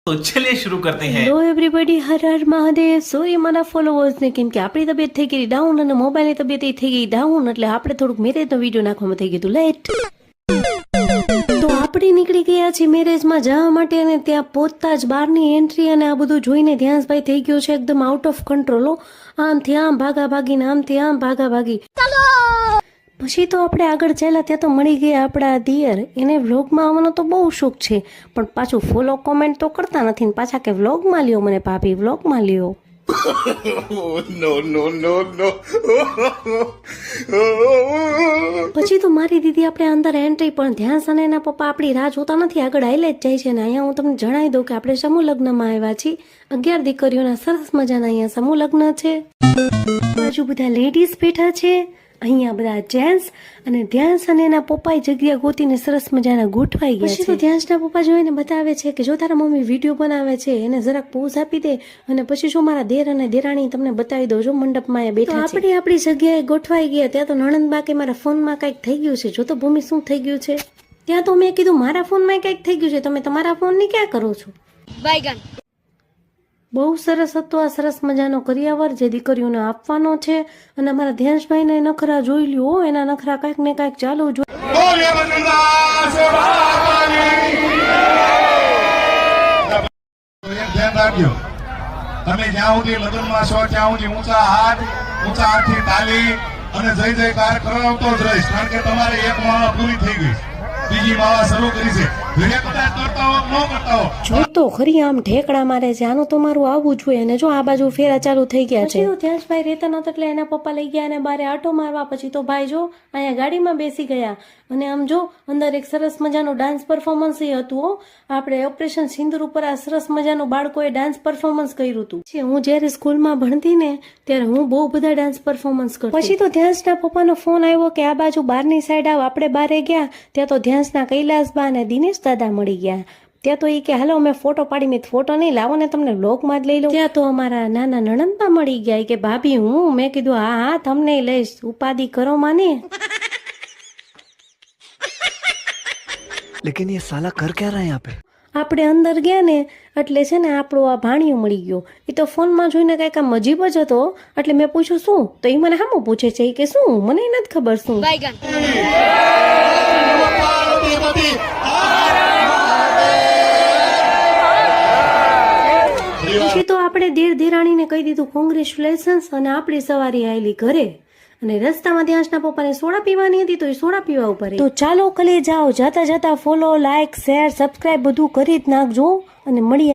तो चलिए शुरू करते हैं। Hello everybody, Har Har Mahadev. Sorry મારા ફોલોવર્સને, કેમ કે આપણી તબિયત થઈ ગઈ ડાઉન અને મોબાઈલની તબિયત થઈ ગઈ ડાઉન, એટલે આપણે થોડુંક મેરેજનો વિડીયો નાખવામાં થઈ ગયું હતું લેટ. તો આપણે નીકળી ગયા છીએ મેરેજમાં જવા માટે, અને ત્યાં પહોંચતા જ બહારની એન્ટ્રી અને આ બધું જોઈને ધ્યાનભાઈ થઈ ગયો છે એકદમ આઉટ ઓફ કંટ્રોલ. આમથી આમ ભાગા ભાગી ને આમથી આમ ભાગા ભાગી. પછી તો આપણે આગળ ચાલ્યા, ત્યાં તો મળી ગયા આપણા દિયર. એને વ્લોગમાં આવવાનો તો બહુ શોખ છે, પણ પાછું ફોલો કોમેન્ટ તો કરતા નથી ને પાછા કે વ્લોગમાં લ્યો મને ભાભી, વ્લોગમાં લ્યો. પછી તો મારી દીદી આપણે અંદર એન્ટ્રી, પણ ધ્યાન સાને એના પપ્પા આપણી રાહ જોતા નથી, આગળ આઈલે જ જાય છે. ને અહીંયા હું તમને જણાવી દઉં કે આપણે સમૂહ લગ્નમાં આવ્યા છીએ. 11 દીકરીઓના સરસ મજાના અહીંયા સમૂહ લગ્ન છે. બાજુ બધા લેડીઝ બેઠા છે, અહીંયા બધા જેન્ટ્સ, અને ધ્યાન્સ અને એના પપ્પાએ જગ્યા ગોતીને સરસ મજાના ગોઠવાઈ ગયા છે. પછી તો ધ્યાન્સના પપ્પા જોઈને બતાવે છે કે જો તારા મમ્મી વિડીયો બનાવે છે એને જરાક પોઝ આપી દે, અને પછી જો મારા દેર અને દેરાણી તમને બતાવી દો, જો મંડપમાં એ બેઠા છે. આપણે આપણી જગ્યાએ ગોઠવાઈ ગયા. ત્યાં તો નણંદબા કે મારા ફોનમાં કંઈક થઈ ગયું છે. જો તો ભૂમિ શું થઈ ગયું છે. ત્યાં તો મેં કીધું મારા ફોનમાં કંઈક થઈ ગયું છે, તમે તમારા ફોનની ક્યાં કરો છો. બહુ સરસ હતો આ સરસ મજાનો કરિયાવર જે દીકરીઓને આપવાનો છે. અને અમારા ધ્યાનભાઈને નખરા જોઈ લ્યો, એના નખરા કાંઈક ને કાંઈક ચાલુ જો. ધ્યાન રાખજો, તમે જ્યાં સુધી લગ્નમાં છો ત્યાં સુધી ઊંચા હાથથી તાલી અને જય જયકાર કરાવતો જ રહીશ, કારણ કે તમારે એક માળા પૂરી થઈ ગઈ, બીજી માળા શરૂ કરી છે. જો તો ખરી આમ ઢેકડા મારે છે. આનું તો મારું આવવું જોઈએ. અને જો આ બાજુ ફેરા ચાલુ થઈ ગયા છે. ધ્યાનભાઈ રહેતા નહોતા એટલે એના પપ્પા લઈ ગયા અને બારે આટો મારવા. પછી તો ભાઈ જો અહીંયા ગાડીમાં બેસી ગયા, અને આમ જો અંદર એક સરસ મજાનું ડાન્સ પરફોર્મન્સ હતું. આપણે ઓપરેશન સિંદૂર ઉપર આ સરસ મજાનું બાળકોએ ડાન્સ પરફોર્મન્સ કર્યું હતું. હું જ્યારે સ્કૂલમાં ભણતી ને ત્યારે હું બહુ બધા ડાન્સ પરફોર્મન્સ કરતી. પછી તો ધ્યાન્સના પપ્પાનો ફોન આવ્યો કે આ બાજુ બહારની સાઈડ આવ. આપણે બારે ગયા ત્યાં તો ધ્યાન્સના કૈલાસબા અને દિનેશ દાદા મળી ગયા. ત્યાં તો એ કે હાલો અમે ફોટો પાડી. મેં ફોટો નહીં લાવો ને તમને વ્લોગમાં જ લઈ લો. ત્યાં તો અમારા નાના નણંદબા મળી ગયા કે ભાભી હું. મેં કીધું હા હા તમને લઈશ, ઉપાધિ કરો માને. लेकिन ये साला कर क्या रहा है यहाँ पे? આપણે અંદર ગયા ને એટલે છે ને આપણો આ ભાણિયો મળી ગયો. એ તો ફોનમાં જોઈને કાંઈક આમ અજીબ જ હતો. એટલે મેં પૂછ્યું શું, તો એ મને સામું પૂછે છે કે શું, મને નથી ખબર શું. પછી તો આપણે દેરાણીને કહી દીધું કોંગ્રેચ્યુલેશન્સ, અને આપણી સવારી આવેલી ઘરે. અને રસ્તામાં ધ્યાનના પપ્પાને સોડા પીવાની હતી તો એ સોડા પીવા ઉપર. તો ચાલો કલે જાઓ, જતા જતા ફોલો, લાઈક, શેર, સબસ્ક્રાઇબ બધું કરી જ નાખજો, અને મળીએ.